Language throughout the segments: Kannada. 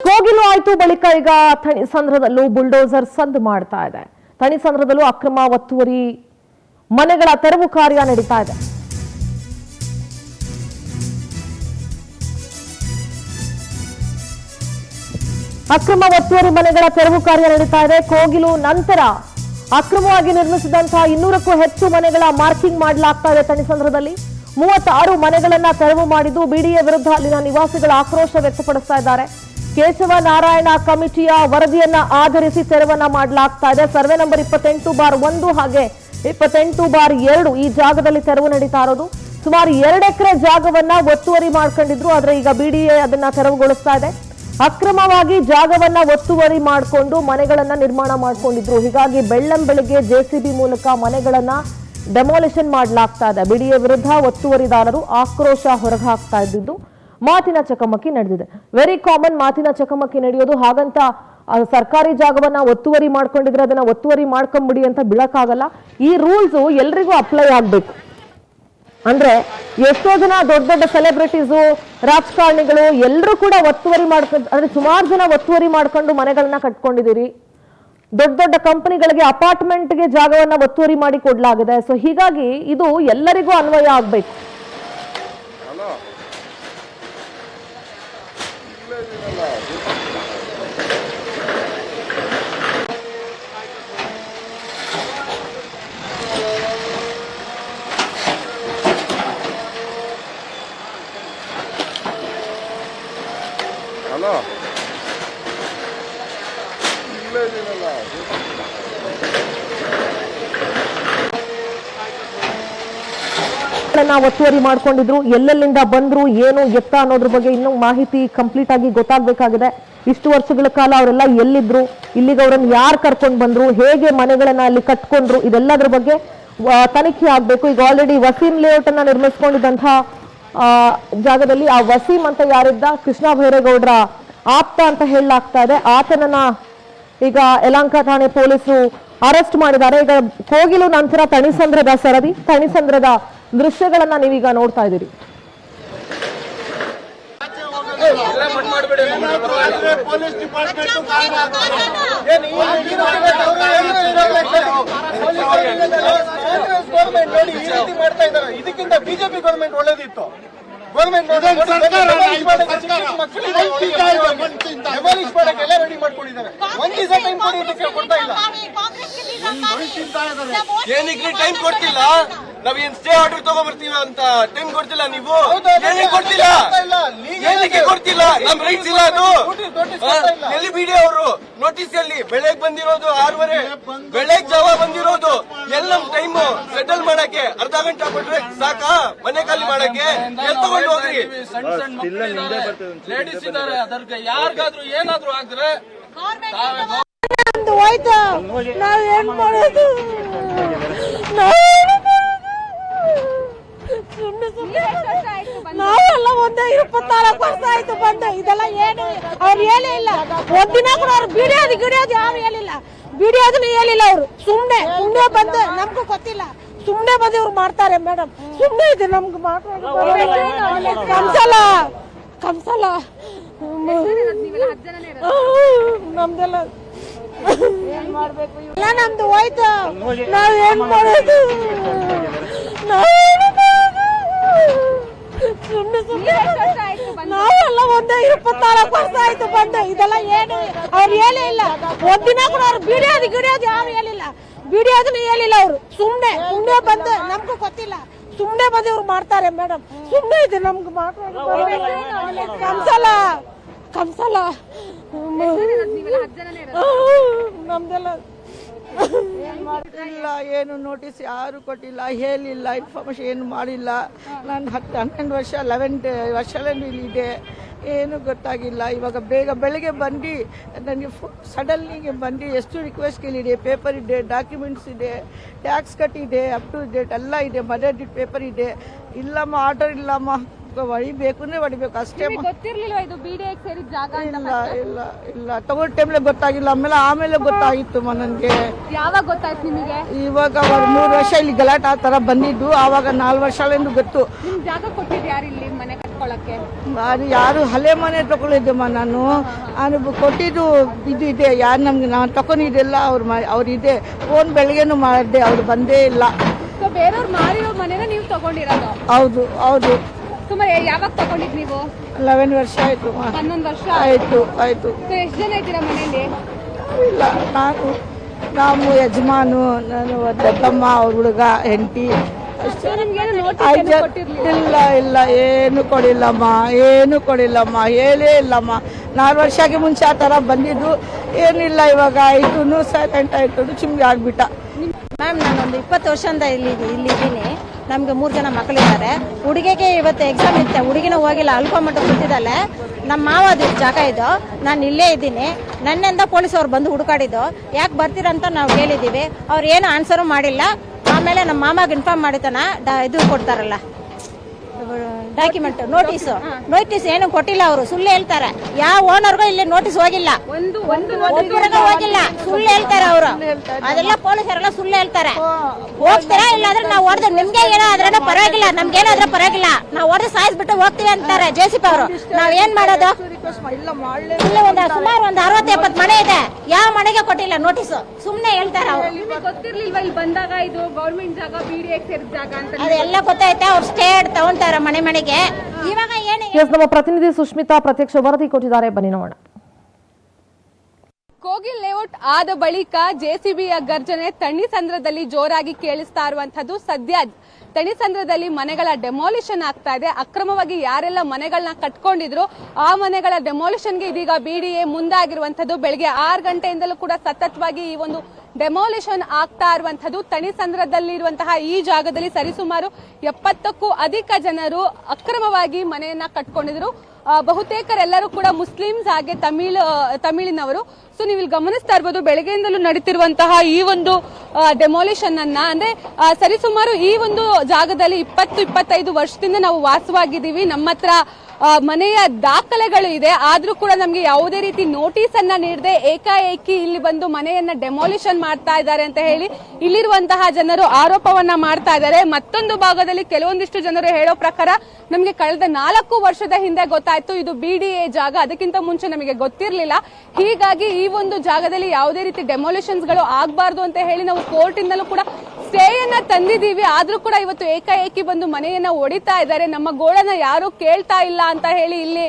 ಕೋಗಿಲು ಆಯ್ತು ಬಳಿಕ ಈಗ ಥಣಿಸಂದ್ರದಲ್ಲೂ ಬುಲ್ಡೋಸರ್ ಸದ್ದು ಮಾಡ್ತಾ ಇದೆ. ಥಣಿಸಂದ್ರದಲ್ಲೂ ಅಕ್ರಮ ಒತ್ತುವರಿ ಮನೆಗಳ ತೆರವು ಕಾರ್ಯ ನಡೀತಾ ಇದೆ. ಅಕ್ರಮ ಒತ್ತುವರಿ ಮನೆಗಳ ತೆರವು ಕಾರ್ಯ ನಡೀತಾ ಇದೆ. ಕೋಗಿಲು ನಂತರ ಅಕ್ರಮವಾಗಿ ನಿರ್ಮಿಸಿದಂತಹ 200ಕ್ಕೂ ಹೆಚ್ಚು ಮನೆಗಳ ಮಾರ್ಕಿಂಗ್ ಮಾಡಲಾಗ್ತಾ ಇದೆ. ಥಣಿಸಂದ್ರದಲ್ಲಿ 36 ಮನೆಗಳನ್ನ ತೆರವು ಮಾಡಿದ್ದು ಬಿಡಿಎ ವಿರುದ್ಧ ಅಲ್ಲಿನ ನಿವಾಸಿಗಳ ಆಕ್ರೋಶ ವ್ಯಕ್ತಪಡಿಸ್ತಾ ಇದ್ದಾರೆ. ಕೇಶವ ನಾರಾಯಣ ಕಮಿಟಿಯ ವರದಿಯನ್ನ ಆಧರಿಸಿ ತೆರವನ್ನ ಮಾಡಲಾಗ್ತಾ ಇದೆ. ಸರ್ವೆ ನಂಬರ್ 28/1 ಹಾಗೆ 28/2 ಈ ಜಾಗದಲ್ಲಿ ತೆರವು ನಡೀತಾ ಇರೋದು. ಸುಮಾರು 2 ಎಕರೆ ಜಾಗವನ್ನ ಒತ್ತುವರಿ ಮಾಡ್ಕೊಂಡಿದ್ರು. ಆದ್ರೆ ಈಗ ಬಿಡಿಎ ಅದನ್ನ ತೆರವುಗೊಳಿಸ್ತಾ ಇದೆ. ಅಕ್ರಮವಾಗಿ ಜಾಗವನ್ನ ಒತ್ತುವರಿ ಮಾಡಿಕೊಂಡು ಮನೆಗಳನ್ನ ನಿರ್ಮಾಣ ಮಾಡ್ಕೊಂಡಿದ್ರು. ಹೀಗಾಗಿ ಬೆಳ್ಳಂಬೆಳಿಗ್ಗೆ ಜೆಸಿಬಿ ಮೂಲಕ ಮನೆಗಳನ್ನ ಡೆಮಾಲಿಷನ್ ಮಾಡಲಾಗ್ತಾ ಇದೆ. ಬಿಡಿಎ ವಿರುದ್ಧ ಒತ್ತುವರಿದಾರರು ಆಕ್ರೋಶ ಹೊರಹಾಕ್ತಾ ಇದ್ದಿದ್ದು ಮಾತಿನ ಚಕಮಕಿ ನಡೆದಿದೆ. ವೆರಿ ಕಾಮನ್ ಮಾತಿನ ಚಕಮಕಿ ನಡೆಯೋದು. ಹಾಗಂತ ಸರ್ಕಾರಿ ಜಾಗವನ್ನ ಒತ್ತುವರಿ ಮಾಡ್ಕೊಂಡಿದ್ರೆ ಅದನ್ನ ಒತ್ತುವರಿ ಮಾಡ್ಕೊಂಬಿಡಿ ಅಂತ ಬಿಡಕ್ಕಾಗಲ್ಲ. ಈ ರೂಲ್ಸ್ ಎಲ್ರಿಗೂ ಅಪ್ಲೈ ಆಗ್ಬೇಕು. ಅಂದ್ರೆ ಎಷ್ಟೋ ಜನ ದೊಡ್ಡ ದೊಡ್ಡ ಸೆಲೆಬ್ರಿಟೀಸು ರಾಜಕಾರಣಿಗಳು ಎಲ್ಲರೂ ಕೂಡ ಒತ್ತುವರಿ ಅಂದ್ರೆ ಸುಮಾರು ಜನ ಒತ್ತುವರಿ ಮಾಡ್ಕೊಂಡು ಮನೆಗಳನ್ನ ಕಟ್ಕೊಂಡಿದ್ದೀರಿ. ದೊಡ್ಡ ದೊಡ್ಡ ಕಂಪನಿಗಳಿಗೆ ಅಪಾರ್ಟ್ಮೆಂಟ್ಗೆ ಜಾಗವನ್ನ ಒತ್ತುವರಿ ಮಾಡಿ ಕೊಡ್ಲಾಗಿದೆ. ಸೊ ಹೀಗಾಗಿ ಇದು ಎಲ್ಲರಿಗೂ ಅನ್ವಯ ಆಗ್ಬೇಕು. ಒತ್ತುವರಿ ಮಾಡ್ಕೊಂಡಿದ್ರು. ಎಲ್ಲೆಲ್ಲಿಂದ ಬಂದ್ರು, ಏನು ಎತ್ತ ಅನ್ನೋದ್ರ ಬಗ್ಗೆ ಇನ್ನೂ ಮಾಹಿತಿ ಕಂಪ್ಲೀಟ್ ಆಗಿ ಗೊತ್ತಾಗಬೇಕಾಗಿದೆ. ಇಷ್ಟು ವರ್ಷಗಳ ಕಾಲ ಅವರೆಲ್ಲ ಎಲ್ಲಿದ್ರು, ಇಲ್ಲಿಗೆ ಅವರನ್ನು ಯಾರು ಕರ್ಕೊಂಡು ಬಂದ್ರು, ಹೇಗೆ ಮನೆಗಳನ್ನ ಅಲ್ಲಿ ಕಟ್ಕೊಂಡ್ರು, ಇದೆಲ್ಲದ್ರ ಬಗ್ಗೆ ತನಿಖೆ ಆಗ್ಬೇಕು. ಈಗ ಆಲ್ರೆಡಿ ವಸೀಂ ಲೇಔಟ್ ಅನ್ನ ನಿರ್ಮಿಸ್ಕೊಂಡಿದ್ದಂತಹ ಜಾಗದಲ್ಲಿ ಆ ವಸೀಂ ಅಂತ ಯಾರಿದ್ದ ಕೃಷ್ಣ ಭೈರೇಗೌಡರ ಆಪ್ತ ಅಂತ ಹೇಳಲಾಗ್ತಾ ಇದೆ. ಆತನನ್ನ ಈಗ ಯಲಹಂಕ ಠಾಣೆ ಪೊಲೀಸರು ಅರೆಸ್ಟ್ ಮಾಡಿದ್ದಾರೆ. ಈಗ ಕೋಗಿಲು ನಂತರ ಥಣಿಸಂದ್ರದ ಸರದಿ, ಥಣಿಸಂದ್ರದ ದೃಶ್ಯಗಳನ್ನ ನೀವೀಗ ನೋಡ್ತಾ ಇದ್ದೀರಿ. ಇದಕ್ಕಿಂತ ಬಿಜೆಪಿ ಗೌರ್ಮೆಂಟ್ ಒಳ್ಳೇದಿತ್ತು. ಗೌರ್ಮೆಂಟ್ ಮಾಡಕ್ಕೆಲ್ಲ ರೆಡಿ ಮಾಡ್ಕೊಂಡಿದ್ದಾರೆ. ಒಂದ್ ದಿವಸ ಟೈಮ್ ಕೊಡಿ ಇದಕ್ಕೆ ಕೊಡ್ತಾ ಇಲ್ಲ. ಏನಕ್ಕೆ ಟೈಮ್ ಕೊಡ್ತಿಲ್ಲ? ನಾವೇನ್ ಸ್ಟೇ ಆರ್ಡರ್ ತಗೊಂಡ್ಬರ್ತೀವಿ ಅಂತ ಟೈಮ್ ಕೊಡ್ತಿಲ್ಲ. ನೀವು ಏನಕ್ಕೆ ಕೊಡ್ತಿಲ್ಲ? ಏನಕ್ಕೆ ಕೊಡ್ತಿಲ್ಲ? ನಮ್ ರೈಟ್ಸ್ ಇಲ್ಲ. ಅದು ಎಲ್ಲಿ ಬಿಡಿ ಅವರು ನೋಟಿಸ್ ಎಲ್ಲಿ ಬೆಳಗ್ಗೆ ಬಂದಿರೋದು 6:30 ಬೆಳಗ್ಗೆ ಜಾವ ಬಂದಿರೋದು. ಎಲ್ಲ ನಮ್ ಟೈಮ್ ಸೆಟಲ್ ಮಾಡಕ್ಕೆ ಅರ್ಧ ಗಂಟೆ ಕೊಟ್ರೆ ಸಾಕಾ? ಮನೆ ಖಾಲಿ ಮಾಡಕ್ಕೆ ಎಲ್ಲಿ ತಗೊಂಡು ಹೋಗ್ರಿ? ಲೇಡೀಸ್ ಇದ್ದಾರೆ, ಅದಕ್ಕೆ ಯಾರಿಗಾದ್ರೂ ಏನಾದ್ರು ಆಗಿದ್ರೆ ಹೋಯ್ತು. ನಾವ್ ಏನ್ ಮಾಡೋದು? ನಾವೆಲ್ಲ ಒಂದೇ 24 ವರ್ಷ ಆಯ್ತು ಬಂದು. ಇದೆಲ್ಲ ಏನು ಅವ್ರು ಹೇಳೇ ಇಲ್ಲ. ಒಂದಿನ ಕೂಡ ಅವ್ರು ಬಿಡಿಯೋದು ಗಿಡಿಯೋದು ಯಾರು ಹೇಳಿಲ್ಲ. ಬಿಡಿಯೋದನ್ನ ಹೇಳಿಲ್ಲ. ಅವರು ಸುಮ್ನೆ ಬಂದು ನಮ್ಗೂ ಗೊತ್ತಿಲ್ಲ. ಸುಮ್ನೆ ಬಂದು ಇವ್ರು ಮಾಡ್ತಾರೆ ಮೇಡಮ್. ಸುಮ್ನೆ ಇದೆ ನಮ್ಗೆ ಕಮ್ಸಲ್ಲ ನಮ್ದೆಲ್ಲ ಎಲ್ಲ ನಮ್ದು ಹೋಯ್ತು. ನಾವ್ ಏನ್ ಮಾಡೋದು? ನಾವೆಲ್ಲ ಒಂದೇ 24 ವರ್ಷ ಆಯ್ತು ಬಂದು. ಇದೆಲ್ಲ ಏನು ಅವ್ರು ಹೇಳೇ ಇಲ್ಲ. ಒಂದಿನ ಕೂಡ ಅವ್ರು ಬಿಡಿಯೋದು ಗಿಡಿಯೋದು ಯಾರು ಹೇಳಿಲ್ಲ. ಬಿಡಿಯೋದನ್ನ ಹೇಳಿಲ್ಲ. ಅವರು ಸುಮ್ನೆ ಬಂದು ನಮ್ಗೂ ಗೊತ್ತಿಲ್ಲ. ಸುಮ್ನೆ ಬಂದು ಇವ್ರು ಮಾಡ್ತಾರೆ ಮೇಡಮ್. ಸುಮ್ನೆ ಇದೆ ನಮ್ಗೆ ಕಮ್ಸಲ್ಲ ನಮ್ದೆಲ್ಲ ಇಲ್ಲ. ಏನು ನೋಟಿಸ್ ಯಾರು ಕೊಟ್ಟಿಲ್ಲ, ಹೇಳಿಲ್ಲ, ಇನ್ಫಾರ್ಮೇಶನ್ ಏನು ಮಾಡಿಲ್ಲ. ನಾನು 12 ವರ್ಷ 11 ವರ್ಷದಲ್ಲಿ ಇದೆ. ಏನು ಗೊತ್ತಾಗಿಲ್ಲ. ಇವಾಗ ಬೇಗ ಬೆಳಗ್ಗೆ ಬಂದು ನನಗೆ ಸಡನ್ಲಿಗೆ ಬಂದು ಎಷ್ಟು ರಿಕ್ವೆಸ್ಟ್ ಕೇಳಿದೆ. ಪೇಪರ್ ಇದೆ, ಡಾಕ್ಯುಮೆಂಟ್ಸ್ ಇದೆ, ಟ್ಯಾಕ್ಸ್ ಕಟ್ಟಿದೆ, ಅಪ್ ಟು ಡೇಟ್ ಎಲ್ಲ ಇದೆ, ಮದರ್ ಡಿಟ್ ಪೇಪರ್ ಇದೆ. ಇಲ್ಲಮ್ಮ ಆರ್ಡರ್ ಇಲ್ಲಮ್ಮ, ಹೊಡಿಬೇಕು ಅಂದ್ರೆ ಹೊಡಿಬೇಕು ಅಷ್ಟೇ. ಇಲ್ಲ ತಗೊಂಡ ಟೈಮ್ಲೆ ಗೊತ್ತಾಗಿಲ್ಲ. ಆಮೇಲೆ ಗೊತ್ತಾಗಿತ್ತು ನನಗೆ. ಯಾವಾಗ ಗೊತ್ತಾಯ್ತು ನಿಮಗೆ? ಇವಾಗ 3 ವರ್ಷ ಇಲ್ಲಿ ಗಲಾಟೆ ಆ ತರ ಬಂದಿದ್ದು. ಆವಾಗ 4 ವರ್ಷ ಗೊತ್ತು. ಜಾಗ ಕೊಟ್ಟಿದ್ದು ಯಾರು ಇಲ್ಲಿ ಮನೆ? ಕಟ್ಕೊಳಕ್ಕೆ? ಅದು ಯಾರು ಹಳೆ ಮನೆ ತಗೊಳ್ಳಿದ್ದಮ್ಮ ನಾನು ಕೊಟ್ಟಿದ್ದು ಇದು ಇದೆ, ಯಾರು ನಮ್ಗೆ ನಾನು ತಗೊಂಡಿದ್ದೆಲ್ಲ ಅವ್ರಿದೆ. ಫೋನ್ ಬೆಳಗ್ಗೆನೂ ಮಾಡಿದೆ, ಅವ್ರು ಬಂದೇ ಇಲ್ಲ. ಸೊ ಬೇರೆಯವ್ರು ಮಾರಿರೋ ಮನೆನ ನೀವು ತಗೊಂಡಿರೋದು? ಹೌದು ಹೌದು. ಸುಮಾರು ಯಾವಾಗ ತಗೊಂಡಿದ್ ನೀವು? 11 ವರ್ಷ ಆಯ್ತು. 11 ವರ್ಷ ಆಯ್ತು ಆಯ್ತು. ಎಷ್ಟು ಜನ ಇದ್ದೀರಾ ಮನೆಯಲ್ಲಿ? ಇಲ್ಲ, ನಾವು ಯಜಮಾನು, ನಾನು ದೊಡ್ಡಮ್ಮ, ಅವ್ರ ಹುಡುಗ, ಹೆಂಡತಿ ಅಷ್ಟೇ. ಇಲ್ಲ ಇಲ್ಲ, ಏನು ಕೊಡಿಲ್ಲಮ್ಮ, ಹೇಳೇ ಇಲ್ಲಮ್ಮ. 4 ವರ್ಷಕ್ಕೆ ಮುಂಚೆ ಆ ಥರ ಬಂದಿದ್ದು ಏನಿಲ್ಲ. ಇವಾಗ ಆಯ್ತು, ಸೈಲೆಂಟ್ ಆಯ್ತು, ಚಿಮ್ಗೆ ಆಗ್ಬಿಟ್ಟ. ಮ್ಯಾಮ್, ನಾನೊಂದು 20 ವರ್ಷದಿಂದ ಇಲ್ಲಿದ್ದೀನಿ. ನಮಗೆ 3 ಜನ ಮಕ್ಕಳಿದ್ದಾರೆ. ಹುಡುಗಿಗೆ ಇವತ್ತು ಎಕ್ಸಾಮ್ ಇತ್ತೆ, ಹುಡುಗಿನ ಹೋಗಿಲ್ಲ, ಅಲ್ಕೊಂಬಿಟ್ಟು ಕೂತಿದ್ದಾಳೆ. ನಮ್ಮ ಮಾವದು ಜಾಗ ಇದು, ನಾನು ಇಲ್ಲೇ ಇದ್ದೀನಿ. ನನ್ನಿಂದ ಪೊಲೀಸ್ ಅವ್ರು ಬಂದು ಹುಡುಕಾಡಿದ್ದು, ಯಾಕೆ ಬರ್ತೀರಂತ ನಾವು ಹೇಳಿದ್ದೀವಿ. ಅವ್ರು ಏನು ಆನ್ಸರು ಮಾಡಿಲ್ಲ. ಆಮೇಲೆ ನಮ್ಮ ಮಾಮಾಗೆ ಇನ್ಫಾರ್ಮ್ ಮಾಡಿತಾನ ಇದು ಕೊಡ್ತಾರಲ್ಲ ಡಾಕ್ಯುಮೆಂಟ್, ನೋಟಿಸ್ ಏನು ಕೊಟ್ಟಿಲ್ಲ. ಅವರು ಸುಳ್ಳು ಹೇಳ್ತಾರೆ. ಯಾವ ಓನರ್ಗೂ ಇಲ್ಲಿ ನೋಟಿಸ್ ಹೋಗಿಲ್ಲ, ಒಬ್ಬರಿಗೂ ಹೋಗಿಲ್ಲ. ಸುಳ್ಳು ಹೇಳ್ತಾರೆ ಅವರು. ಅದೆಲ್ಲ ಪೊಲೀಸರೆಲ್ಲ ಸುಳ್ಳು ಹೇಳ್ತಾರೆ. ಹೋಗ್ತೀರಾ ಇಲ್ಲಾಂದ್ರೆ ನಾವು ಹೊಡೆದು ನಿಮ್ಗೆ ಏನೋ ಆದ್ರೂ ಪರವಾಗಿಲ್ಲ, ನಮ್ಗೇನಾದ್ರೂ ಪರವಾಗಿಲ್ಲ, ನಾವು ಹೊಡೆದು ಸಾಯಿಸ್ಬಿಟ್ಟು ಹೋಗ್ತೀವಿ ಅಂತಾರೆ JCP ಅವರು. ನಾವ್ ಏನ್ ಮಾಡೋದು? ಸುಮಾರು ಒಂದು 60-70 ಮನೆ ಇದೆ, ಯಾವ ಮನೆಗೆ ಕೊಟ್ಟಿಲ್ಲ ನೋಟಿಸ್. ಸುಮ್ನೆ ಹೇಳ್ತಾರೆ ಅವರು. ಗೊತ್ತಿರ್ಲಿಲ್ವಾ ಇಲ್ಲಿ ಬಂದಾಗ ಇದು ಗೌರ್ಮೆಂಟ್ ಜಾಗ, BDA ಸೇರಿದ ಜಾಗ ಅಂತ? ಅದೆಲ್ಲ ಗೊತ್ತೈತೆ. ಅವ್ರು ಸ್ಟೇಟ್ ತಗೊಂತಾರ ಮನೆಗೆ. ಇವಾಗ ಏನು? ನಮ್ಮ ಪ್ರತಿನಿಧಿ ಸುಷ್ಮಿತಾ ಪ್ರತ್ಯಕ್ಷ ವರದಿ ಕೊಟ್ಟಿದ್ದಾರೆ, ಬನ್ನಿ ನೋಡೋಣ. ಕೋಗಿಲ್ ಲೇಔಟ್ ಆದ ಬಳಿಕ JCBಯ ಗರ್ಜನೆ ತಣಿಸಂದ್ರದಲ್ಲಿ ಜೋರಾಗಿ ಕೇಳಿಸ್ತಾ ಇರುವಂತದ್ದು. ಸದ್ಯ ತಣಿಸಂದ್ರದಲ್ಲಿ ಮನೆಗಳ ಡೆಮಾಲಿಷನ್ ಆಗ್ತಾ ಇದೆ. ಅಕ್ರಮವಾಗಿ ಯಾರೆಲ್ಲ ಮನೆಗಳನ್ನ ಕಟ್ಕೊಂಡಿದ್ರು ಆ ಮನೆಗಳ ಡೆಮಾಲಿಷನ್ಗೆ ಇದೀಗ BDA ಮುಂದಾಗಿರುವಂತದ್ದು. ಬೆಳಗ್ಗೆ 6 ಗಂಟೆಯಿಂದಲೂ ಕೂಡ ಸತತವಾಗಿ ಈ ಒಂದು ಡೆಮಾಲಿಷನ್ ಆಗ್ತಾ ಇರುವಂತದ್ದು. ತಣಿಸಂದ್ರದಲ್ಲಿರುವಂತಹ ಈ ಜಾಗದಲ್ಲಿ ಸರಿಸುಮಾರು 70ಕ್ಕೂ ಅಧಿಕ ಜನರು ಅಕ್ರಮವಾಗಿ ಮನೆಯನ್ನ ಕಟ್ಕೊಂಡಿದ್ರು. ಬಹುತೇಕರೆಲ್ಲರೂ ಕೂಡ ಮುಸ್ಲಿಮ್ಸ್ ಹಾಗೆ ತಮಿಳಿನವರು. ಸೊ ನೀವು ಇಲ್ಲಿ ಗಮನಿಸ್ತಾ ಇರ್ಬೋದು, ಬೆಳಗ್ಗೆಯಿಂದಲೂ ನಡೀತಿರುವಂತಹ ಈ ಒಂದು ಡೆಮಾಲಿಷನ್ ಅನ್ನ, ಅಂದ್ರೆ ಸರಿಸುಮಾರು ಈ ಒಂದು ಜಾಗದಲ್ಲಿ 20-25 ವರ್ಷದಿಂದ ನಾವು ವಾಸವಾಗಿದ್ದೀವಿ. ನಮ್ಮ ಹತ್ರ ಮನೆಯ ದಾಖಲೆಗಳು ಇದೆ, ಆದ್ರೂ ಕೂಡ ನಮ್ಗೆ ಯಾವುದೇ ರೀತಿ ನೋಟಿಸ್ ಅನ್ನ ನೀಡದೆ ಏಕಾಏಕಿ ಇಲ್ಲಿ ಬಂದು ಮನೆಯನ್ನ ಡೆಮಾಲಿಷನ್ ಮಾಡ್ತಾ ಇದ್ದಾರೆ ಅಂತ ಹೇಳಿ ಇಲ್ಲಿರುವಂತಹ ಜನರು ಆರೋಪವನ್ನ ಮಾಡ್ತಾ ಇದ್ದಾರೆ. ಮತ್ತೊಂದು ಭಾಗದಲ್ಲಿ ಕೆಲವೊಂದಿಷ್ಟು ಜನರು ಹೇಳೋ ಪ್ರಕಾರ ನಮ್ಗೆ ಕಳೆದ 4 ವರ್ಷದ ಹಿಂದೆ ಗೊತ್ತಾಯ್ತು ಇದು BDA ಜಾಗ, ಅದಕ್ಕಿಂತ ಮುಂಚೆ ನಮಗೆ ಗೊತ್ತಿರಲಿಲ್ಲ. ಹೀಗಾಗಿ ಈ ಒಂದು ಜಾಗದಲ್ಲಿ ಯಾವುದೇ ರೀತಿ ಡೆಮಾಲಿಷನ್ಸ್ ಗಳು ಆಗಬಾರ್ದು ಅಂತ ಹೇಳಿ ನಾವು ಕೋರ್ಟ್ ಇಂದಲೂ ಕೂಡ ಸ್ಟೇಯನ್ನ ತಂದಿದ್ದೀವಿ. ಆದ್ರೂ ಕೂಡ ಇವತ್ತು ಏಕಾಏಕಿ ಬಂದು ಮನೆಯನ್ನ ಒಡಿತಾ ಇದ್ದಾರೆ. ನಮ್ಮ ಗೋಳನ್ನ ಯಾರು ಕೇಳ್ತಾ ಇಲ್ಲ ಅಂತ ಹೇಳಿ ಇಲ್ಲಿ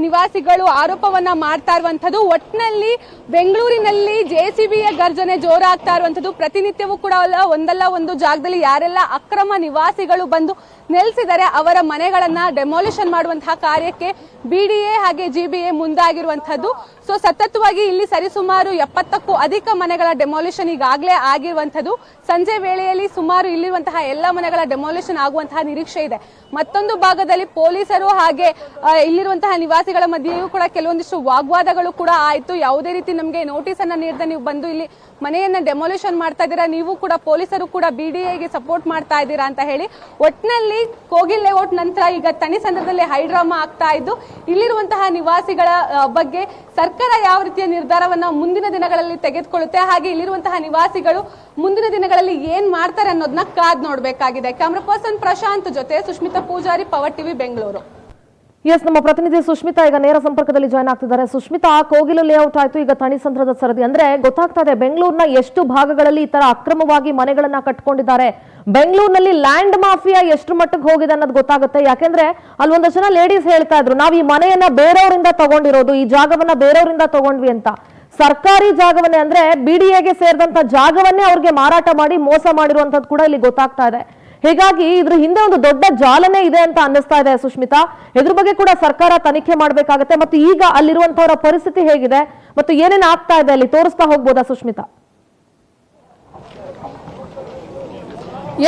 ನಿವಾಸಿಗಳು ಆರೋಪವನ್ನ ಮಾಡ್ತಾ ಇರುವಂತದ್ದು. ಒಟ್ಟಿನಲ್ಲಿ ಬೆಂಗಳೂರಿನಲ್ಲಿ JCBಯ ಗರ್ಜನೆ ಜೋರಾಗ್ತಾ ಇರುವಂತದ್ದು. ಪ್ರತಿನಿತ್ಯವೂ ಕೂಡ ಒಂದಲ್ಲ ಒಂದು ಜಾಗದಲ್ಲಿ ಯಾರೆಲ್ಲ ಅಕ್ರಮ ನಿವಾಸಿಗಳು ಬಂದು ನೆಲೆಸಿದ್ದಾರೆ ಅವರ ಮನೆಗಳನ್ನ ಡೆಮಾಲಿಷನ್ ಮಾಡುವಂತಹ ಕಾರ್ಯಕ್ಕೆ BDA ಹಾಗೆ GBA ಮುಂದಾಗಿರುವಂತದ್ದು. ಸೊ ಸತತವಾಗಿ ಇಲ್ಲಿ ಸರಿಸುಮಾರು 70ಕ್ಕೂ ಅಧಿಕ ಮನೆಗಳ ಡೆಮಾಲಿಷನ್ ಈಗಾಗಲೇ ಆಗಿರುವಂತದ್ದು. ಸಂಜೆ ವೇಳೆಯಲ್ಲಿ ಸುಮಾರು ಇಲ್ಲಿರುವಂತಹ ಎಲ್ಲ ಮನೆಗಳ ಡೆಮಾಲಿಷನ್ ಆಗುವಂತಹ ನಿರೀಕ್ಷೆ ಇದೆ. ಮತ್ತೊಂದು ಭಾಗದಲ್ಲಿ ಪೊಲೀಸರು ಹಾಗೆ ಇಲ್ಲಿರುವಂತಹ ನಿವಾಸಿಗಳ ಮಧ್ಯೆಯೂ ಕೂಡ ಕೆಲವೊಂದಿಷ್ಟು ವಾಗ್ವಾದಗಳು ಕೂಡ ಆಯ್ತು. ಯಾವುದೇ ರೀತಿ ನಮಗೆ ನೋಟಿಸ್ ಅನ್ನ ನೀಡದೆ ನೀವು ಬಂದು ಇಲ್ಲಿ ಮನೆಯನ್ನ ಡೆಮಾಲಿಷನ್ ಮಾಡ್ತಾ ಇದ್ದೀರಾ, ನೀವು ಕೂಡ ಪೊಲೀಸರು ಕೂಡ BDAಗೆ ಸಪೋರ್ಟ್ ಮಾಡ್ತಾ ಇದ್ದೀರಾ ಅಂತ ಹೇಳಿ. ಒಟ್ಟಿನಲ್ಲಿ ಕೋಗಿಲ್ ಲೇಔಟ್ ನಂತರ ಈಗ ತಣಿಸಂದ್ರದಲ್ಲಿ ಹೈಡ್ರಾಮಾ ಆಗ್ತಾ ಇದ್ದು, ಇಲ್ಲಿರುವಂತಹ ನಿವಾಸಿಗಳ ಬಗ್ಗೆ ಸರ್ಕಾರ ಯಾವ ರೀತಿಯ ನಿರ್ಧಾರವನ್ನ ಮುಂದಿನ ದಿನಗಳಲ್ಲಿ ತೆಗೆದುಕೊಳ್ಳುತ್ತೆ, ಹಾಗೆ ಇಲ್ಲಿರುವಂತಹ ನಿವಾಸಿಗಳು ಮುಂದಿನ ದಿನಗಳಲ್ಲಿ ಏನ್ ಮಾಡ್ತಾರೆ ಅನ್ನೋದನ್ನ ಕಾದ್ ನೋಡ್ಬೇಕಾಗಿದೆ. ಕ್ಯಾಮರಾ ಪರ್ಸನ್ ಪ್ರಶಾಂತ್ ಜೊತೆ ಸುಷ್ಮಿತಾ ಪೂಜಾರಿ, ಪವರ್ ಟಿವಿ, ಬೆಂಗಳೂರು. ನಮ್ಮ ಪ್ರತಿನಿಧಿ ಸುಷ್ಮಿತಾ ಈಗ ನೇರ ಸಂಪರ್ಕದಲ್ಲಿ ಜಾಯ್ನ್ ಆಗ್ತಿದ್ದಾರೆ. ಸುಷ್ಮಿತಾ, ಕೋಗಿಲು ಲೇಔಟ್ ಆಯ್ತು, ಈಗ ತಣಿಸಂದ್ರದ ಸರದಿ, ಅಂದ್ರೆ ಗೊತ್ತಾಗ್ತಾ ಇದೆ ಬೆಂಗಳೂರಿನ ಎಷ್ಟು ಭಾಗಗಳಲ್ಲಿ ಈ ತರ ಅಕ್ರಮವಾಗಿ ಮನೆಗಳನ್ನ ಕಟ್ಕೊಂಡಿದ್ದಾರೆ. ಬೆಂಗಳೂರಿನಲ್ಲಿ ಲ್ಯಾಂಡ್ ಮಾಫಿಯಾ ಎಷ್ಟು ಮಟ್ಟಕ್ಕೆ ಹೋಗಿದೆ ಅನ್ನೋದು ಗೊತ್ತಾಗುತ್ತೆ. ಯಾಕೆಂದ್ರೆ ಅಲ್ಲಿ ಒಂದಷ್ಟು ಜನ ಲೇಡೀಸ್ ಹೇಳ್ತಾ ಇದ್ರು, ನಾವು ಈ ಮನೆಯನ್ನ ಬೇರೆಯವರಿಂದ ತಗೊಂಡಿರೋದು, ಈ ಜಾಗವನ್ನ ಬೇರೆಯವರಿಂದ ತಗೊಂಡ್ವಿ ಅಂತ. ಸರ್ಕಾರಿ ಜಾಗವನ್ನೇ, ಅಂದ್ರೆ BDAಗೆ ಸೇರಿದಂತ ಜಾಗವನ್ನೇ ಅವ್ರಿಗೆ ಮಾರಾಟ ಮಾಡಿ ಮೋಸ ಮಾಡಿರುವಂತದ್ದು ಕೂಡ ಇಲ್ಲಿ ಗೊತ್ತಾಗ್ತಾ ಇದೆ. ಹೀಗಾಗಿ ಇದ್ರ ಹಿಂದೆ ಒಂದು ದೊಡ್ಡ ಜಾಲನೆ ಇದೆ ಅಂತ ಅನ್ನಿಸ್ತಾ ಇದೆ. ಸುಷ್ಮಿತಾ, ಇದ್ರ ಬಗ್ಗೆ ಕೂಡ ಸರ್ಕಾರ ತನಿಖೆ ಮಾಡಬೇಕಾಗತ್ತೆ. ಮತ್ತು ಈಗ ಅಲ್ಲಿರುವಂತವರ ಪರಿಸ್ಥಿತಿ ಹೇಗಿದೆ ಮತ್ತು ಏನೇನು ಆಗ್ತಾ ಇದೆ ಅಲ್ಲಿ ತೋರಿಸ್ತಾ ಹೋಗ್ಬೋದಾ ಸುಷ್ಮಿತಾ?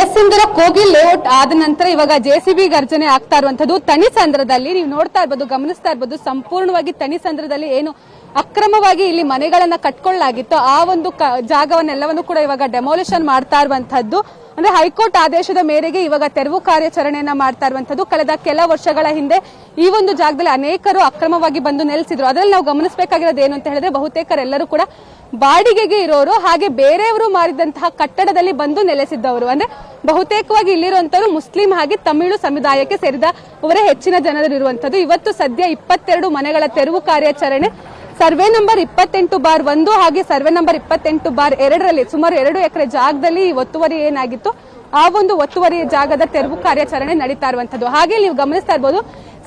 ಎಸ್ ಇಂದಿರಾ, ಕೋಗಿಲ್ ಲೇಔಟ್ ಆದ ನಂತರ ಇವಾಗ JCB ಗರ್ಜನೆ ಆಗ್ತಾ ಇರುವಂತದ್ದು ತಣಿಸಂದ್ರದಲ್ಲಿ. ನೀವು ನೋಡ್ತಾ ಇರ್ಬೋದು, ಗಮನಿಸ್ತಾ ಇರ್ಬೋದು, ಸಂಪೂರ್ಣವಾಗಿ ತಣಿಸಂದ್ರದಲ್ಲಿ ಏನು ಅಕ್ರಮವಾಗಿ ಇಲ್ಲಿ ಮನೆಗಳನ್ನ ಕಟ್ಕೊಳ್ಳಲಾಗಿತ್ತು ಆ ಒಂದು ಜಾಗವನ್ನೆಲ್ಲವನ್ನು ಕೂಡ ಇವಾಗ ಡೆಮಾಲಿಷನ್ ಮಾಡ್ತಾ ಇರುವಂತದ್ದು. ಅಂದ್ರೆ ಹೈಕೋರ್ಟ್ ಆದೇಶದ ಮೇರೆಗೆ ಇವಾಗ ತೆರವು ಕಾರ್ಯಾಚರಣೆಯನ್ನ ಮಾಡ್ತಾ ಇರುವಂತದ್ದು. ಕಳೆದ ಕೆಲ ವರ್ಷಗಳ ಹಿಂದೆ ಈ ಒಂದು ಜಾಗದಲ್ಲಿ ಅನೇಕರು ಅಕ್ರಮವಾಗಿ ಬಂದು ನೆಲೆಸಿದ್ರು. ಅದರಲ್ಲಿ ನಾವು ಗಮನಿಸಬೇಕಾಗಿರೋದು ಏನು ಅಂತ ಹೇಳಿದ್ರೆ ಬಹುತೇಕರೆಲ್ಲರೂ ಕೂಡ ಬಾಡಿಗೆಗೆ ಇರೋರು, ಹಾಗೆ ಬೇರೆಯವರು ಮಾರಿದಂತಹ ಕಟ್ಟಡದಲ್ಲಿ ಬಂದು ನೆಲೆಸಿದ್ದವರು. ಅಂದ್ರೆ ಬಹುತೇಕವಾಗಿ ಇಲ್ಲಿರುವಂತವರು ಮುಸ್ಲಿಂ ಹಾಗೆ ತಮಿಳು ಸಮುದಾಯಕ್ಕೆ ಸೇರಿದವರೇ ಹೆಚ್ಚಿನ ಜನರು ಇರುವಂತದ್ದು. ಇವತ್ತು ಸದ್ಯ 22 ಮನೆಗಳ ತೆರವು ಕಾರ್ಯಾಚರಣೆ ಸರ್ವೆ ನಂಬರ್ 28/1 ಹಾಗೆ ಸರ್ವೆ ನಂಬರ್ 28/2ರಲ್ಲಿ ಸುಮಾರು 2 ಎಕರೆ ಜಾಗದಲ್ಲಿ ಈ ಒತ್ತುವರಿ ಏನಾಗಿತ್ತು ಆ ಒಂದು ಒತ್ತುವರಿ ಜಾಗದ ತೆರವು ಕಾರ್ಯಾಚರಣೆ ನಡೀತಾ ಇರುವಂತದ್ದು. ಹಾಗೆ ನೀವು ಗಮನಿಸ್ತಾ ಇರಬಹುದು,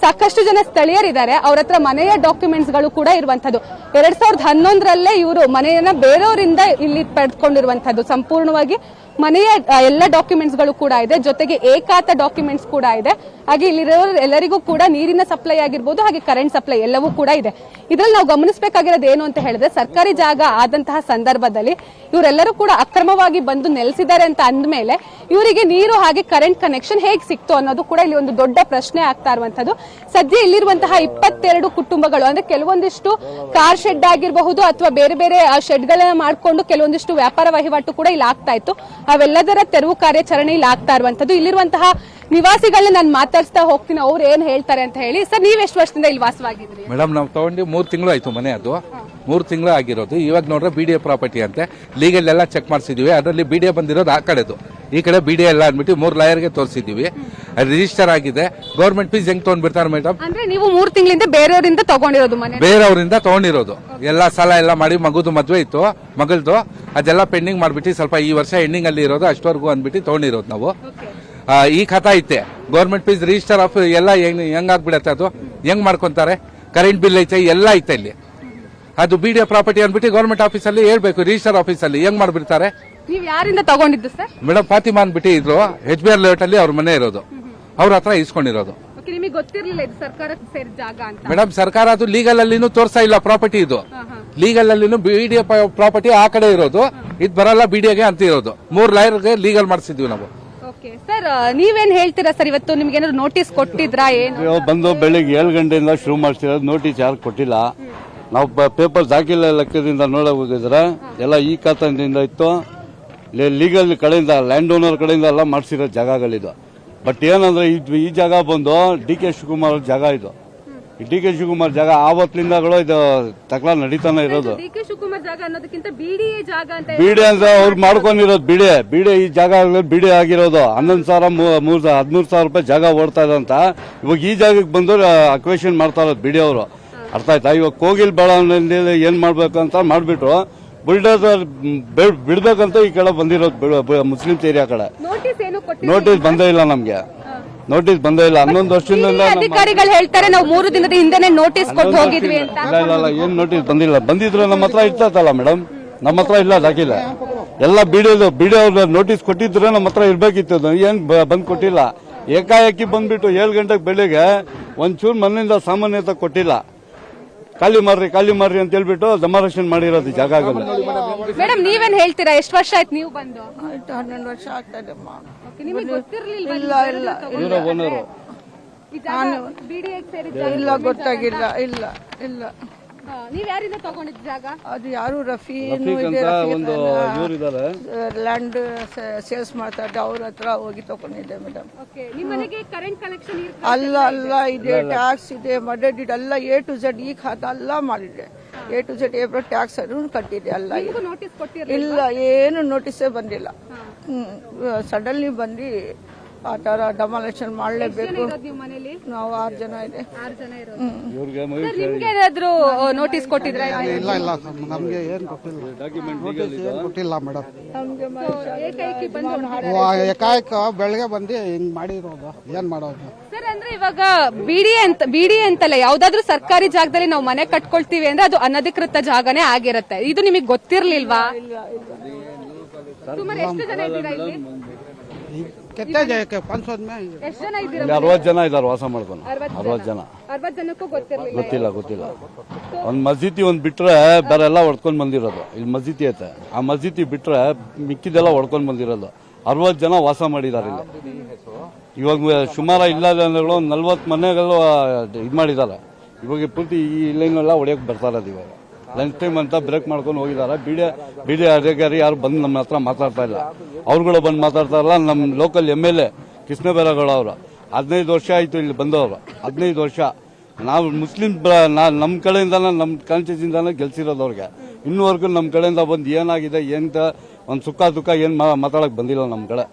ಸಾಕಷ್ಟು ಜನ ಸ್ಥಳೀಯರಿದ್ದಾರೆ, ಅವ್ರ ಹತ್ರ ಮನೆಯ ಡಾಕ್ಯುಮೆಂಟ್ಸ್ ಗಳು ಕೂಡ ಇರುವಂತದ್ದು. 2011ರಲ್ಲೇ ಇವರು ಮನೆಯನ್ನ ಬೇರೆಯವರಿಂದ ಇಲ್ಲಿ ಪಡೆದುಕೊಂಡಿರುವಂತದ್ದು. ಸಂಪೂರ್ಣವಾಗಿ ಮನೆಯ ಎಲ್ಲ ಡಾಕ್ಯುಮೆಂಟ್ಸ್ ಗಳು ಕೂಡ ಇದೆ, ಜೊತೆಗೆ ಏಕಾತ ಡಾಕ್ಯುಮೆಂಟ್ಸ್ ಕೂಡ ಇದೆ. ಹಾಗೆ ಇಲ್ಲಿರೋ ಎಲ್ಲರಿಗೂ ಕೂಡ ನೀರಿನ ಸಪ್ಲೈ ಆಗಿರ್ಬೋದು, ಹಾಗೆ ಕರೆಂಟ್ ಸಪ್ಲೈ ಎಲ್ಲವೂ ಕೂಡ ಇದೆ. ಇದ್ರಲ್ಲಿ ನಾವು ಗಮನಿಸಬೇಕಾಗಿರೋದು ಏನು ಅಂತ ಹೇಳಿದ್ರೆ, ಸರ್ಕಾರಿ ಜಾಗ ಆದಂತಹ ಸಂದರ್ಭದಲ್ಲಿ ಇವರೆಲ್ಲರೂ ಕೂಡ ಅಕ್ರಮವಾಗಿ ಬಂದು ನೆಲೆಸಿದ್ದಾರೆ ಅಂತ ಅಂದ್ಮೇಲೆ ಇವರಿಗೆ ನೀರು ಹಾಗೆ ಕರೆಂಟ್ ಕನೆಕ್ಷನ್ ಹೇಗೆ ಸಿಕ್ತು ಅನ್ನೋದು ಕೂಡ ಇಲ್ಲಿ ಒಂದು ದೊಡ್ಡ ಪ್ರಶ್ನೆ ಆಗ್ತಾ ಇರುವಂತದ್ದು. ಸದ್ಯ ಇಲ್ಲಿರುವಂತಹ 22 ಕುಟುಂಬಗಳು, ಅಂದ್ರೆ ಕೆಲವೊಂದಿಷ್ಟು ಕಾರ್ ಶೆಡ್ ಆಗಿರಬಹುದು ಅಥವಾ ಬೇರೆ ಬೇರೆ ಶೆಡ್ ಗಳನ್ನ ಮಾಡಿಕೊಂಡು ಕೆಲವೊಂದಿಷ್ಟು ವ್ಯಾಪಾರ ವಹಿವಾಟು ಕೂಡ ಇಲ್ಲಿ ಆಗ್ತಾ ಇತ್ತು. ಅವೆಲ್ಲದರ ತೆರವು ಕಾರ್ಯಾಚರಣೆ ಇಲ್ಲಿ ಆಗ್ತಾ ಇರುವಂತದ್ದು. ಇಲ್ಲಿರುವಂತಹ ನಿವಾಸಿಗಳನ್ನ ನಾನು ಮಾತಾಡ್ಸ್ತಾ ಹೋಗ್ತೀನಿ, ಅವ್ರು ಏನ್ ಹೇಳ್ತಾರೆ ಅಂತ ಹೇಳಿ. ಸರ್, ನೀವ್ ಎಷ್ಟು ವರ್ಷದಿಂದ ಇಲ್ಲಿ ವಾಸವಾಗಿದ್ರಿ? ಮೇಡಮ್, ನಾವು ತಗೊಂಡು 3 ತಿಂಗಳು ಆಯ್ತು ಮನೆ. ಅದು 3 ತಿಂಗಳು ಆಗಿರೋದು. ಇವಾಗ ನೋಡ್ರೆ BDA ಪ್ರಾಪರ್ಟಿ ಅಂತೆ, ಲೀಗಲ್ ಎಲ್ಲ ಚೆಕ್ ಮಾಡಿಸಿದೀವಿ. ಅದರಲ್ಲಿ BDA ಬಂದಿರೋದು ಆ ಕಡೆದು, ಈ ಕಡೆ BDA ಎಲ್ಲ ಅಂದ್ಬಿಟ್ಟು 3 ಲಾಯರ್ಗೆ ತೋರಿಸಿದೀವಿ. ರಿಜಿಸ್ಟರ್ ಆಗಿದೆ. ಗೌರ್ಮೆಂಟ್ ಫೀಸ್ ಹೆಂಗ್ ತಗೊಂಡ್ಬಿಡ್ತಾರೆ ಮೇಡಮ್? ಅಂದ್ರೆ ನೀವು 3 ತಿಂಗಳಿಂದ ಬೇರೆಯವರಿಂದ ತಗೊಂಡಿರೋದು ಮನೆ? ಬೇರೆಯವರಿಂದ ತಗೊಂಡಿರೋದು. ಎಲ್ಲ ಸಾಲ ಎಲ್ಲ ಮಾಡಿ ಮಗುದು ಮದ್ವೆ ಇತ್ತು, ಮಗಳದು, ಅದೆಲ್ಲ ಪೆಂಡಿಂಗ್ ಮಾಡ್ಬಿಟ್ಟು ಸ್ವಲ್ಪ ಈ ವರ್ಷ ಎಂಡಿಂಗ್ ಅಲ್ಲಿ ಇರೋದು ಅಷ್ಟವರೆಗೂ ಅಂದ್ಬಿಟ್ಟು ತಗೊಂಡಿರೋದು ನಾವು. ಈ ಖಾತಾ ಐತೆ, ಗೌರ್ಮೆಂಟ್ ಫೀಸ್ ರಿಜಿಸ್ಟರ್ ಆಫ್ ಎಲ್ಲ ಹೆಂಗಾಗ್ಬಿಡತ್ತೆ, ಅದು ಹೆಂಗ್ ಮಾಡ್ಕೊಂತಾರೆ, ಕರೆಂಟ್ ಬಿಲ್ ಐತೆ, ಎಲ್ಲ ಐತೆ ಇಲ್ಲಿ. ಅದು BDA ಪ್ರಾಪರ್ಟಿ ಅಂದ್ಬಿಟ್ಟು ಗೌರ್ಮೆಂಟ್ ಆಫೀಸಲ್ಲಿ ಹೇಳ್ಬೇಕು, ರಿಜಿಸ್ಟರ್ ಆಫೀಸಲ್ಲಿ ಹೆಂಗ್ ಮಾಡ್ಬಿಡ್ತಾರೆ. ನೀವು ಯಾರಿಂದ ತಗೊಂಡಿದ್ದು ಸರ್? ಮೇಡಮ್, ಫಾತಿಮಾ ಅಂದ್ಬಿಟ್ಟು ಇದ್ರು, HBR ಲೇಔಟ್ ಅಲ್ಲಿ ಅವ್ರ ಮನೆ ಇರೋದು, ಅವ್ರ ಹತ್ರ ಇಸ್ಕೊಂಡಿರೋದು. ನಿಮಗೆ ಗೊತ್ತಿರಲಿಲ್ಲ ಇದು ಸರ್ಕಾರಕ್ಕೆ ಸೇರಿದ ಜಾಗ ಅಂತ? ಮೇಡಮ್, ಸರ್ಕಾರ ಅದು ಲೀಗಲ್ ಅಲ್ಲಿನೂ ತೋರ್ಸಾ ಇಲ್ಲ ಪ್ರಾಪರ್ಟಿ. ಇದು ಲೀಗಲ್ ಅಲ್ಲಿನೂ BDA ಪ್ರಾಪರ್ಟಿ ಆ ಕಡೆ ಇರೋದು, ಇದು ಬರಲ್ಲ BDAಗೆ ಅಂತ ಇರೋದು. 3 ಲಾಯರ್ಗೆ ಲೀಗಲ್ ಮಾಡಿಸಿದ್ವಿ ನಾವು. ಸರ್, ನೀವೇನ್ ಹೇಳ್ತೀರಾ ಸರ್? ಇವತ್ತು ನಿಮ್ಗೆ ಏನಾದ್ರು ನೋಟಿಸ್ ಕೊಟ್ಟಿದ್ರಾ? ಏನು ಬಂದು ಬೆಳಿಗ್ಗೆ 7 ಗಂಟೆಯಿಂದ ಶುರು ಮಾಡಿಸಿರೋದು, ನೋಟಿಸ್ ಯಾರು ಕೊಟ್ಟಿಲ್ಲ. ನಾವು ಪೇಪರ್ ದಾಖಲೆ ಲೆಕ್ಕದಿಂದ ನೋಡಕ್ ಹೋಗಿದ್ರೆ ಎಲ್ಲ ಈ ಖಾತೆಯಿಂದ ಇತ್ತು, ಲೀಗಲ್ ಕಡೆಯಿಂದ ಲ್ಯಾಂಡ್ ಓನರ್ ಕಡೆಯಿಂದ ಎಲ್ಲ ಮಾಡಿಸಿರೋ ಜಾಗಗಳಿದು. ಬಟ್ ಏನಂದ್ರೆ ಈ ಜಾಗ ಬಂದು DK ಶಿವಕುಮಾರ್ ಜಾಗ ಇದು. ಈ DK ಶಿವಕುಮಾರ್ ಜಾಗ ಆವತ್ತಿನಿಂದಗಳು ಇದು ತಕರಾರು ನಡೀತಾನೆ ಇರೋದು. DK ಶಿವಕುಮಾರ್ ಜಾಗ ಅನ್ನೋದಕ್ಕಿಂತ BDA ಜಾಗ ಅಂತ BDA ಅಂತ ಅವ್ರು ಮಾಡ್ಕೊಂಡಿರೋದು. BDA ಈ ಜಾಗ BDA ಆಗಿರೋದು 11,000-13,000 ರೂಪಾಯಿ ಜಾಗ ಓಡ್ತಾ ಇದಂತ. ಇವಾಗ ಈ ಜಾಗಕ್ಕೆ ಬಂದು ಅಕ್ವೇಷನ್ ಮಾಡ್ತಾ ಇರೋದು BDA ಅವರು. ಅರ್ಥ ಆಯ್ತಾ? ಇವಾಗ ಕೋಗಿಲ್ ಬೆಳವಣಿಗೆ ಏನ್ ಮಾಡ್ಬೇಕಂತ ಮಾಡ್ಬಿಟ್ಟು ಬುಲ್ಡೋಸರ್ ಬಿಡ್ಬೇಕಂತ ಈ ಕಡೆ ಬಂದಿರೋದು ಮುಸ್ಲಿಂ ಏರಿಯಾ ಕಡೆ. ನೋಟಿಸ್ ಬಂದೇ ಇಲ್ಲ ನಮ್ಗೆ, ನೋಟಿಸ್ ಬಂದೇ ಇಲ್ಲ. 11 ವರ್ಷದಿಂದ ಅಧಿಕಾರಿಗಳು ಹೇಳ್ತಾರೆ ನಾವು 3 ದಿನದ ಹಿಂದೆನೆ ನೋಟಿಸ್ ಕೊಟ್ಟು ಹೋಗಿದ್ವಿ ಅಂತ. ಇಲ್ಲ, ಏನ್ ನೋಟಿಸ್ ಬಂದಿಲ್ಲ. ಬಂದಿದ್ರು ನಮ್ಮ ಹತ್ರ ಇರ್ತಲ್ಲ ಮೇಡಮ್, ನಮ್ಮ ಹತ್ರ ಇಲ್ಲ ದಾಖಲೆ. ಎಲ್ಲ BDA ಅವ್ರ ನೋಟಿಸ್ ಕೊಟ್ಟಿದ್ರೆ ನಮ್ಮ ಹತ್ರ ಇರ್ಬೇಕಿತ್ತು, ಏನ್ ಬಂದ್ ಕೊಟ್ಟಿಲ್ಲ. ಏಕಾಏಕಿ ಬಂದ್ಬಿಟ್ಟು 7 ಗಂಟೆಗೆ ಬೆಳಿಗ್ಗೆ ಒಂಚೂರು ಮನೆಯಿಂದ ಸಾಮಾನ್ಯತೆ ಕೊಟ್ಟಿಲ್ಲ. ಖಾಲಿ ಮಾರ್ರಿ ಅಂತ ಹೇಳ್ಬಿಟ್ಟು ಡೆಮಾಲಿಷನ್ ಮಾಡಿರೋದು ಜಾಗಗಳು. ಮೇಡಮ್, ನೀವೇನ್ ಹೇಳ್ತೀರಾ? ಎಷ್ಟು ವರ್ಷ ಆಯ್ತು ನೀವು ಬಂದು? 12 ವರ್ಷ ಆಗ್ತಾ ಇದೆ ಅಮ್ಮ. ನಿಮಗೆ ಗೊತ್ತಿರ್ಲಿಲ್ವಾ? ಇಲ್ಲ ಓನರು ಇಲ್ಲ, ಗೊತ್ತಾಗಿಲ್ಲ. ಇಲ್ಲ ನೀವ್ ಯಾರಿಂದ ತಗೊಂಡಿದ್ ಜಾಗ? ಅದು ಯಾರು ರಫಿ ಒಂದು ಇವರಿದ್ದಾರೆ, ಲ್ಯಾಂಡ್ ಸೇಲ್ಸ್ ಮಾಡ್ತಾ ಇದ್ದೆ, ಅವ್ರ ಹತ್ರ ಹೋಗಿ ತಗೊಂಡಿದ್ದೆ ಮೇಡಮ್. ನಿಮ್ಮ ಮನೆಗೆ ಕರೆಂಟ್ ಕನೆಕ್ಷನ್ ಅಲ್ಲ ಇದೆ, ಟ್ಯಾಕ್ಸ್ ಇದೆ, ಮರ್ಡರ್ ಡಿಡ್ ಎಲ್ಲ A to Z ಈ ಖಾತಾ ಎಲ್ಲ ಮಾಡಿದೆ. A to Z April tax ಕಟ್ಟಿದೆ ಎಲ್ಲ. ನೋಟಿಸ್ ಇಲ್ಲ, ಏನು ನೋಟಿಸೇ ಬಂದಿಲ್ಲ. ಸಡನ್ಲಿ ಬಂದು ಆ ತರ ಡೆಮಾಲಿಷನ್ ಮಾಡಲೇಬೇಕು. ನಾವು 6 ಜನ ಇದೆ. ನಿಮ್ಗೆ ಏನಾದ್ರು ನೋಟಿಸ್ ಕೊಟ್ಟಿದ್ರೆ? ಇಲ್ಲ ನಮ್ಗೆ ಏನ್ ಕೊಟ್ಟಿಲ್ಲ ಮೇಡಮ್. ಏಕಾಏಕ ಬೆಳಗ್ಗೆ ಬಂದು ಹಿಂಗ್ ಮಾಡಿರೋದು, ಏನ್ ಮಾಡೋದು ಸರ್? ಅಂದ್ರೆ ಇವಾಗ BDA ಅಂತಲ್ಲ, ಯಾವ್ದಾದ್ರು ಸರ್ಕಾರಿ ಜಾಗದಲ್ಲಿ ನಾವು ಮನೆ ಕಟ್ಕೊಳ್ತೀವಿ ಅಂದ್ರೆ ಅದು ಅನಧಿಕೃತ ಜಾಗನೇ ಆಗಿರುತ್ತೆ. ಇದು ನಿಮಗೆ ಗೊತ್ತಿರ್ಲಿಲ್ವಾ? ಸುಮಾರು ಎಷ್ಟು ಜನ ಇದ್ದೀರಾ ಇಲ್ಲಿ? ಇಲ್ಲಿ 60 ಜನ ಇದ್ದಾರೆ ವಾಸ ಮಾಡ್ಕೊಂಡು. 60 ಜನ. 60 ಜನಕ್ಕೂ ಗೊತ್ತಿಲ್ಲ. ಒಂದ್ ಮಸ್ಜಿದಿ ಒಂದ್ ಬಿಟ್ರೆ ಬೇರೆ ಎಲ್ಲ ಹೊಡ್ಕೊಂಡ್ ಬಂದಿರೋದು. ಇಲ್ಲಿ ಮಸ್ಜಿದಿ ಐತೆ, ಆ ಮಸ್ಜಿದಿ ಬಿಟ್ರೆ ಮಿಕ್ಕಿದೆಲ್ಲ ಹೊಡ್ಕೊಂಡ್ ಬಂದಿರೋದು. 60 ಜನ ವಾಸ ಮಾಡಿದ್ದಾರೆ ಇಲ್ಲಿ. ಇವಾಗ ಸುಮಾರು ಇಲ್ಲದ 40 ಮನೆಗಳು ಇದ್ ಮಾಡಿದ್ದಾರೆ. ಇವಾಗ ಪೂರ್ತಿ ಈ ಲೈನ್ ಎಲ್ಲ ಹೊಡೆಯಕ್ ಬರ್ತಾ ಇರೋದು. ಇವಾಗ ಲಂಚ್ ಟೈಮ್ ಅಂತ ಬ್ರೇಕ್ ಮಾಡ್ಕೊಂಡು ಹೋಗಿದ್ದಾರೆ. BDA ಅಧಿಕಾರಿ ಯಾರು ಬಂದು ನಮ್ಮ ಹತ್ರ ಮಾತಾಡ್ತಾ ಇಲ್ಲ. ಅವ್ರುಗಳು ಬಂದು ಮಾತಾಡ್ತಾ ಇಲ್ಲ. ನಮ್ಮ ಲೋಕಲ್ MLA ಕೃಷ್ಣ ಬೈರೇಗೌಡ ಅವರು 15 ವರ್ಷ ಆಯ್ತು ಇಲ್ಲಿ ಬಂದವರು, 15 ವರ್ಷ. ನಾವು ಮುಸ್ಲಿಂ ನಮ್ಮ ಕಡೆಯಿಂದಾನ ನಮ್ಮ ಕಾನ್ಸ್ಟಿಟ್ಯೂನ್ಸಿಂದಾನ ಗೆಲ್ಸಿರೋದು ಅವ್ರಿಗೆ. ಇನ್ನೂವರೆಗೂ ನಮ್ಮ ಕಡೆಯಿಂದ ಬಂದು ಏನಾಗಿದೆ ಎಂತ ಒಂದು ಸುಖ ದುಃಖ ಏನ್ ಮಾತಾಡಕ್ ಬಂದಿಲ್ಲ ನಮ್ಮ ಕಡೆ.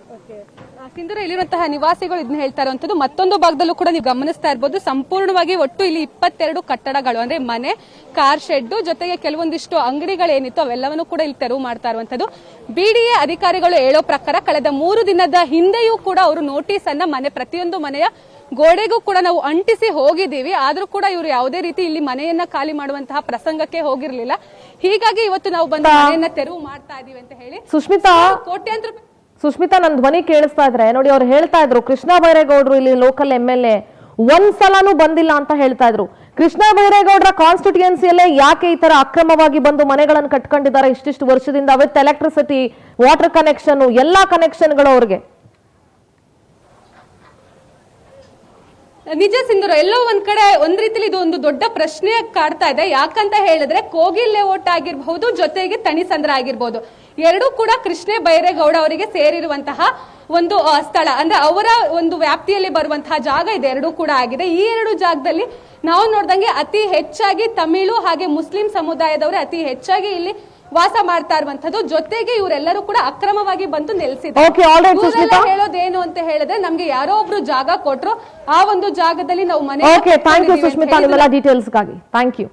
ಸಿಂಧೂರ ಇಲ್ಲಿರುವಂತಹ ನಿವಾಸಿಗಳು ಇದನ್ನ ಹೇಳ್ತಾ ಇರುವಂತದ್ದು. ಮತ್ತೊಂದು ಭಾಗದಲ್ಲೂ ಕೂಡ ನೀವು ಗಮನಿಸ್ತಾ ಇರಬಹುದು, ಸಂಪೂರ್ಣವಾಗಿ ಒಟ್ಟು ಇಲ್ಲಿ 22 ಕಟ್ಟಡಗಳು ಅಂದ್ರೆ ಮನೆ, ಕಾರ್ ಶೆಡ್ ಜೊತೆಗೆ ಕೆಲವೊಂದಿಷ್ಟು ಅಂಗಡಿಗಳೇನಿತ್ತು ಅವೆಲ್ಲವನ್ನೂ ಕೂಡ ಇಲ್ಲಿ ತೆರವು ಮಾಡ್ತಾ ಇರುವಂತದ್ದು. ಬಿಡಿಎ ಅಧಿಕಾರಿಗಳು ಹೇಳೋ ಪ್ರಕಾರ ಕಳೆದ 3 ದಿನದ ಹಿಂದೆಯೂ ಕೂಡ ಅವರು ನೋಟಿಸ್ ಅನ್ನ ಪ್ರತಿಯೊಂದು ಮನೆಯ ಗೋಡೆಗೂ ಕೂಡ ನಾವು ಅಂಟಿಸಿ ಹೋಗಿದ್ದೀವಿ, ಆದ್ರೂ ಕೂಡ ಇವರು ಯಾವುದೇ ರೀತಿ ಇಲ್ಲಿ ಮನೆಯನ್ನ ಖಾಲಿ ಮಾಡುವಂತಹ ಪ್ರಸಂಗಕ್ಕೆ ಹೋಗಿರ್ಲಿಲ್ಲ. ಹೀಗಾಗಿ ಇವತ್ತು ನಾವು ಬಂದು ಮನೆಯನ್ನ ತೆರವು ಮಾಡ್ತಾ ಇದೀವಿ ಅಂತ ಹೇಳಿ ಕೋಟ್ಯಾಂತರ ಸುಷ್ಮಿತಾ, ನನ್ನ ಧ್ವನಿ ಕೇಳಿಸ್ತಾ ಇದ್ರೆ ನೋಡಿ, ಅವ್ರು ಹೇಳ್ತಾ ಇದ್ರು ಕೃಷ್ಣ ಬೈರೇಗೌಡರು ಇಲ್ಲಿ ಲೋಕಲ್ MLA ಒಂದ್ಸಲನೂ ಬಂದಿಲ್ಲ ಅಂತ ಹೇಳ್ತಾ ಇದ್ರು. ಕೃಷ್ಣ ಬೈರೇಗೌಡರ ಕಾನ್ಸ್ಟಿಟ್ಯೂಯನ್ಸಿಯಲ್ಲೇ ಯಾಕೆ ಈ ತರ ಅಕ್ರಮವಾಗಿ ಬಂದು ಮನೆಗಳನ್ನು ಕಟ್ಕೊಂಡಿದ್ದಾರೆ ಇಷ್ಟಿಷ್ಟು ವರ್ಷದಿಂದ, ವಿತ್ ಎಲೆಕ್ಟ್ರಿಸಿಟಿ, ವಾಟರ್ ಕನೆಕ್ಷನ್, ಎಲ್ಲಾ ಕನೆಕ್ಷನ್ಗಳು ಅವ್ರಿಗೆ? ನಿಜ ಸಿಂಧೂರ, ಎಲ್ಲೋ ಒಂದ್ ಕಡೆ ಒಂದ್ ರೀತಿಲಿ ಇದು ಒಂದು ದೊಡ್ಡ ಪ್ರಶ್ನೆ ಕಾಡ್ತಾ ಇದೆ. ಯಾಕಂತ ಹೇಳಿದ್ರೆ ಕೋಗಿಲ್ ಲೇಔಟ್ ಆಗಿರ್ಬಹುದು, ಜೊತೆಗೆ ತಣಿಸಂದ್ರ ಆಗಿರ್ಬಹುದು, ಎರಡೂ ಕೂಡ ಕೃಷ್ಣ ಬೈರೇಗೌಡ ಅವರಿಗೆ ಸೇರಿರುವಂತಹ ಒಂದು ಸ್ಥಳ, ಅಂದ್ರೆ ಅವರ ಒಂದು ವ್ಯಾಪ್ತಿಯಲ್ಲಿ ಬರುವಂತಹ ಜಾಗ ಇದೆ, ಎರಡೂ ಕೂಡ ಆಗಿದೆ. ಈ 2 ಜಾಗದಲ್ಲಿ ನಾವು ನೋಡ್ದಂಗೆ ಅತಿ ಹೆಚ್ಚಾಗಿ ತಮಿಳು ಹಾಗೆ ಮುಸ್ಲಿಂ ಸಮುದಾಯದವರೇ ಅತಿ ಹೆಚ್ಚಾಗಿ ಇಲ್ಲಿ ವಾಸ ಮಾಡ್ತಾ ಇರುವಂತದ್ದು. ಜೊತೆಗೆ ಇವರೆಲ್ಲರೂ ಕೂಡ ಅಕ್ರಮವಾಗಿ ಬಂದು ನೆಲೆಸಿದ್ದಾರೆ. ಹೇಳೋದೇನು ಅಂತ ಹೇಳಿದ್ರೆ, ನಮ್ಗೆ ಯಾರೋ ಒಬ್ರು ಜಾಗ ಕೊಟ್ರು, ಆ ಒಂದು ಜಾಗದಲ್ಲಿ ನಾವು ಮನೆ. ಥ್ಯಾಂಕ್ ಯು ಸುಷ್ಮಿತಾ, ನಿಮ್ಮೆಲ್ಲ ಡೀಟೇಲ್ಸ್ಗಾಗಿ ಥ್ಯಾಂಕ್ ಯು.